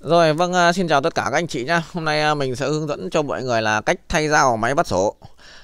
Rồi, vâng, xin chào tất cả các anh chị nhá. Hôm nay mình sẽ hướng dẫn cho mọi người là cách thay dao ở máy bắt sổ.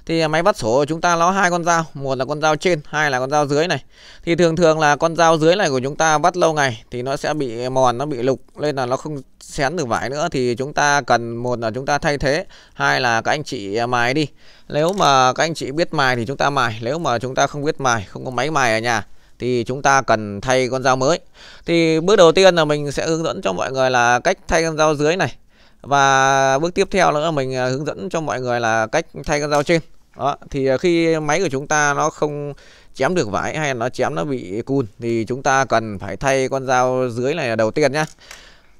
Thì máy bắt sổ của chúng ta nó hai con dao, một là con dao trên, hai là con dao dưới này. Thì thường thường là con dao dưới này của chúng ta bắt lâu ngày thì nó sẽ bị mòn, nó bị lục nên là nó không xén được vải nữa, thì chúng ta cần, một là chúng ta thay thế, hai là các anh chị mài đi. Nếu mà các anh chị biết mài thì chúng ta mài, nếu mà chúng ta không biết mài, không có máy mài ở nhà thì chúng ta cần thay con dao mới. Thì bước đầu tiên là mình sẽ hướng dẫn cho mọi người là cách thay con dao dưới này, và bước tiếp theo nữa là mình hướng dẫn cho mọi người là cách thay con dao trên. Đó, thì khi máy của chúng ta nó không chém được vải hay là nó chém nó bị cùn thì chúng ta cần phải thay con dao dưới này là đầu tiên nhá.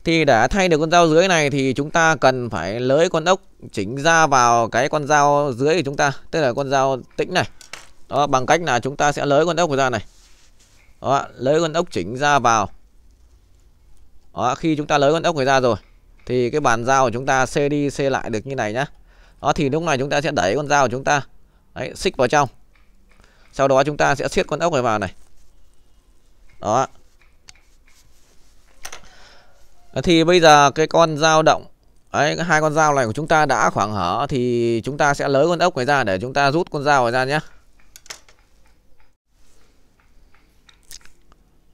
Thì để thay được con dao dưới này thì chúng ta cần phải lới con ốc chỉnh ra vào cái con dao dưới của chúng ta, tức là con dao tĩnh này. Đó, bằng cách là chúng ta sẽ lới con ốc ra này. Đó, lấy con ốc chỉnh ra vào. Đó, khi chúng ta lấy con ốc này ra rồi thì cái bàn dao của chúng ta xê đi xê lại được như này nhá. Đó, thì lúc này chúng ta sẽ đẩy con dao của chúng ta đấy, xích vào trong. Sau đó chúng ta sẽ siết con ốc này vào này. Đó. Thì bây giờ cái con dao động đấy, hai con dao này của chúng ta đã khoảng hở thì chúng ta sẽ lấy con ốc này ra để chúng ta rút con dao này ra nhé.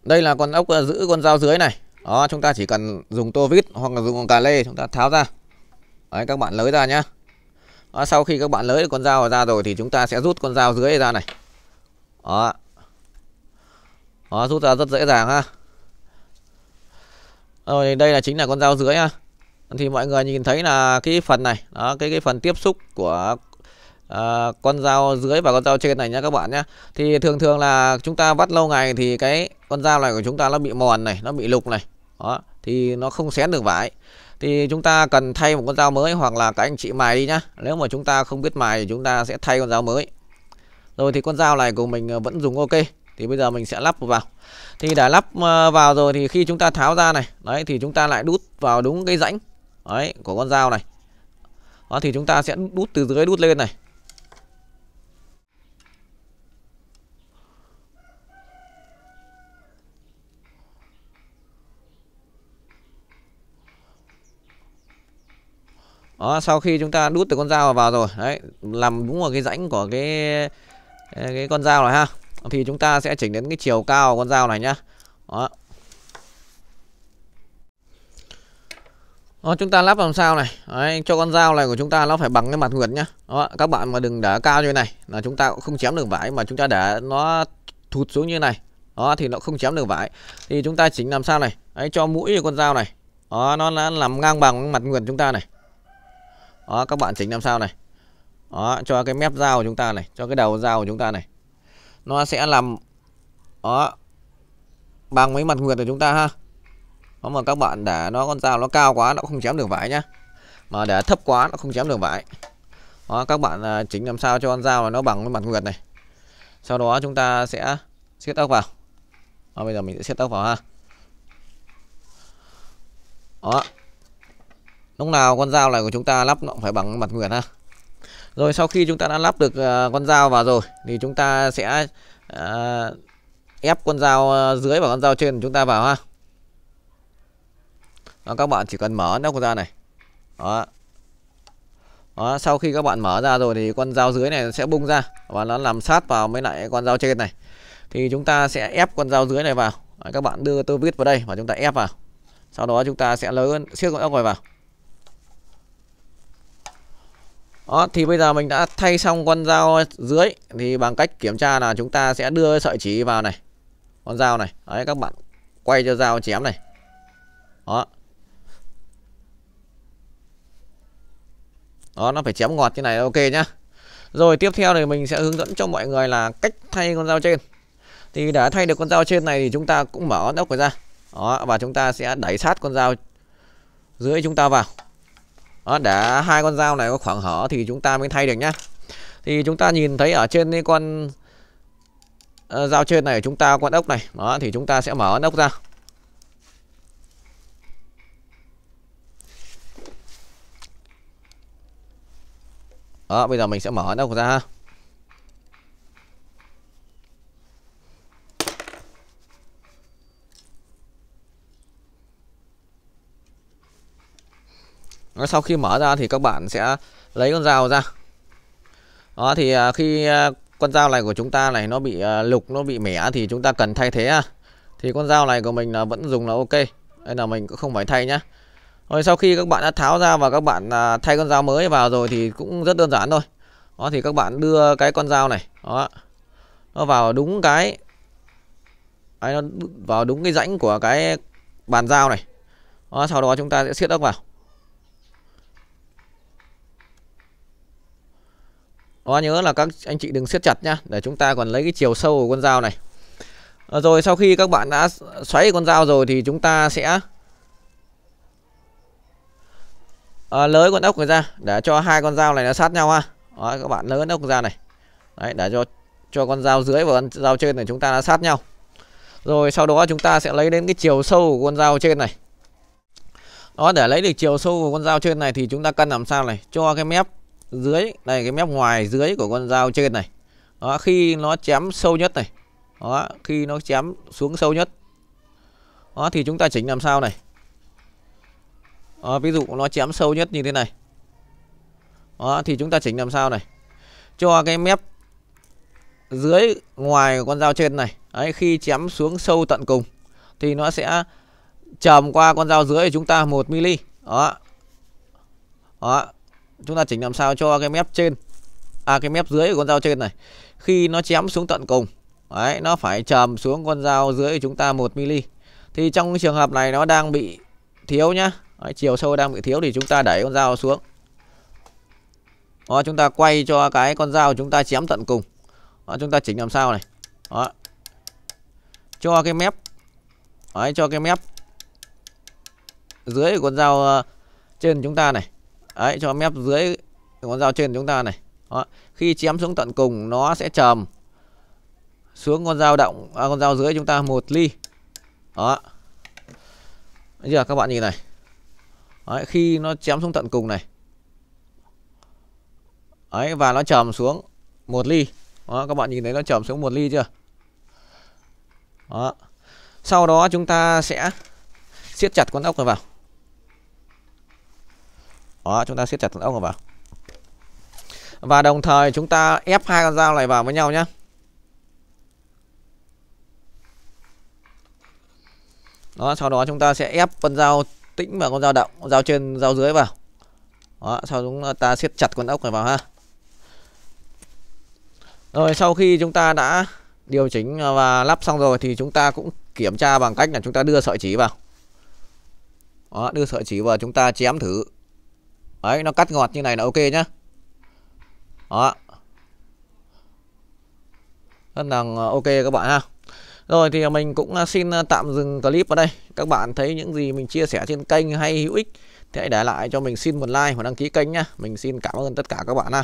Đây là con ốc giữ con dao dưới này. Đó, chúng ta chỉ cần dùng tô vít hoặc là dùng cà lê chúng ta tháo ra. Đấy, các bạn lấy ra nhé. Đó, sau khi các bạn lấy con dao ra rồi thì chúng ta sẽ rút con dao dưới ra này. Đó. Đó, rút ra rất dễ dàng ha. Rồi đây là chính là con dao dưới ha. Thì mọi người nhìn thấy là cái phần này, đó, cái phần tiếp xúc của con dao dưới và con dao trên này nha các bạn nhé. Thì thường thường là chúng ta vắt lâu ngày thì cái con dao này của chúng ta nó bị mòn này, nó bị lục này. Đó, thì nó không xén được vải. Thì chúng ta cần thay một con dao mới, hoặc là các anh chị mài đi nhá. Nếu mà chúng ta không biết mài thì chúng ta sẽ thay con dao mới. Rồi thì con dao này của mình vẫn dùng ok. Thì bây giờ mình sẽ lắp vào. Thì để lắp vào rồi thì khi chúng ta tháo ra này, đấy thì chúng ta lại đút vào đúng cái rãnh đấy của con dao này. Đó, thì chúng ta sẽ đút từ dưới đút lên này. Đó, sau khi chúng ta đút từ con dao vào rồi đấy, làm đúng vào cái rãnh của cái con dao này ha, thì chúng ta sẽ chỉnh đến cái chiều cao của con dao này nhá. Đó. Đó, chúng ta lắp làm sao này đấy, cho con dao này của chúng ta nó phải bằng cái mặt nguyệt nhá. Đó, các bạn mà đừng để cao như này là chúng ta cũng không chém được vải, mà chúng ta để nó thụt xuống như này, đó thì nó không chém được vải. Thì chúng ta chỉnh làm sao này đấy, cho mũi con dao này, đó nó làm ngang bằng mặt nguyệt chúng ta này. Đó, các bạn chỉnh làm sao này. Đó, cho cái mép dao của chúng ta này, cho cái đầu dao của chúng ta này, nó sẽ làm đó bằng mấy mặt nguyệt của chúng ta ha. Đó, mà các bạn để nó con dao nó cao quá nó không chém được vải nhá, mà để thấp quá nó không chém được vải. Đó, các bạn chỉnh làm sao cho con dao nó bằng với mặt nguyệt này. Sau đó chúng ta sẽ siết ốc vào. Đó, bây giờ mình sẽ siết ốc vào ha. Đó, lúc nào con dao này của chúng ta lắp nó cũng phải bằng mặt nguyệt ha. Rồi sau khi chúng ta đã lắp được con dao vào rồi thì chúng ta sẽ ép con dao dưới và con dao trên của chúng ta vào ha. Đó, các bạn chỉ cần mở nắp ra này. Đó. Đó, sau khi các bạn mở ra rồi thì con dao dưới này sẽ bung ra và nó làm sát vào với lại con dao trên này. Thì chúng ta sẽ ép con dao dưới này vào. Đó, các bạn đưa tô vít vào đây và chúng ta ép vào. Sau đó chúng ta sẽ siết con ốc này vào. Đó, thì bây giờ mình đã thay xong con dao dưới. Thì bằng cách kiểm tra là chúng ta sẽ đưa sợi chỉ vào này, con dao này. Đấy, các bạn quay cho dao chém này. Đó. Đó, nó phải chém ngọt như này ok nhá. Rồi tiếp theo thì mình sẽ hướng dẫn cho mọi người là cách thay con dao trên. Thì để thay được con dao trên này thì chúng ta cũng mở ốc ra. Đó, và chúng ta sẽ đẩy sát con dao dưới chúng ta vào. Đó, để hai con dao này có khoảng hở thì chúng ta mới thay được nhá. Thì chúng ta nhìn thấy ở trên cái con dao trên này của chúng ta, con ốc này. Đó, thì chúng ta sẽ mở ốc ra. Đó, bây giờ mình sẽ mở ốc ra ha. Sau khi mở ra thì các bạn sẽ lấy con dao ra. Đó thì khi con dao này của chúng ta này nó bị lục, nó bị mẻ thì chúng ta cần thay thế. Thì con dao này của mình là vẫn dùng là ok, nên là mình cũng không phải thay nhá. Rồi sau khi các bạn đã tháo ra và các bạn thay con dao mới vào rồi thì cũng rất đơn giản thôi. Đó thì các bạn đưa cái con dao này, đó, nó vào đúng cái đấy, nó vào đúng cái rãnh của cái bàn dao này. Đó, sau đó chúng ta sẽ siết ốc vào. Đó, nhớ là các anh chị đừng siết chặt nhá, để chúng ta còn lấy cái chiều sâu của con dao này. Rồi sau khi các bạn đã xoáy con dao rồi thì chúng ta sẽ lới con ốc này ra để cho hai con dao này nó sát nhau ha. Đó, các bạn lới con ốc ra này. Đấy, để cho con dao dưới và con dao trên này chúng ta đã sát nhau. Rồi sau đó chúng ta sẽ lấy đến cái chiều sâu của con dao trên này. Đó, để lấy được chiều sâu của con dao trên này thì chúng ta cần làm sao này, cho cái mép dưới này, cái mép ngoài dưới của con dao trên này. Đó, khi nó chém sâu nhất này. Đó, khi nó chém xuống sâu nhất. Đó thì chúng ta chỉnh làm sao này. Đó, ví dụ nó chém sâu nhất như thế này. Đó thì chúng ta chỉnh làm sao này, cho cái mép dưới ngoài của con dao trên này. Đấy, khi chém xuống sâu tận cùng thì nó sẽ chầm qua con dao dưới của chúng ta 1 mm. Đó. Đó. Chúng ta chỉnh làm sao cho cái mép trên, cái mép dưới của con dao trên này khi nó chém xuống tận cùng, đấy, nó phải chầm xuống con dao dưới của chúng ta 1 mm. Thì trong cái trường hợp này nó đang bị thiếu nhá. Đấy, chiều sâu đang bị thiếu thì chúng ta đẩy con dao xuống. Đó, chúng ta quay cho cái con dao chúng ta chém tận cùng. Đó, chúng ta chỉnh làm sao này. Đó. Cho cái mép, đấy, cho cái mép dưới của con dao trên chúng ta này. Đấy, cho mép dưới con dao trên chúng ta này. Đó. Khi chém xuống tận cùng nó sẽ chầm xuống con dao động, con dao dưới chúng ta 1 ly. Đó. Thấy chưa các bạn nhìn này. Đấy, khi nó chém xuống tận cùng này. Đấy, và nó chầm xuống 1 ly. Đó, các bạn nhìn thấy nó chầm xuống 1 ly chưa? Đó. Sau đó chúng ta sẽ siết chặt con ốc này vào. Đó, chúng ta siết chặt con ốc này vào. Và đồng thời chúng ta ép hai con dao này vào với nhau nhé. Đó, sau đó chúng ta sẽ ép con dao tĩnh và con dao động, con dao trên, dao dưới vào. Đó, sau đó chúng ta siết chặt con ốc này vào ha. Rồi sau khi chúng ta đã điều chỉnh và lắp xong rồi thì chúng ta cũng kiểm tra bằng cách là chúng ta đưa sợi chỉ vào. Đó, đưa sợi chỉ vào chúng ta chém thử. Đấy, nó cắt ngọt như này là ok nhá. Đó. Rất là ok các bạn ha. Rồi thì mình cũng xin tạm dừng clip ở đây. Các bạn thấy những gì mình chia sẻ trên kênh hay hữu ích thì hãy để lại cho mình xin một like và đăng ký kênh nhá. Mình xin cảm ơn tất cả các bạn ha.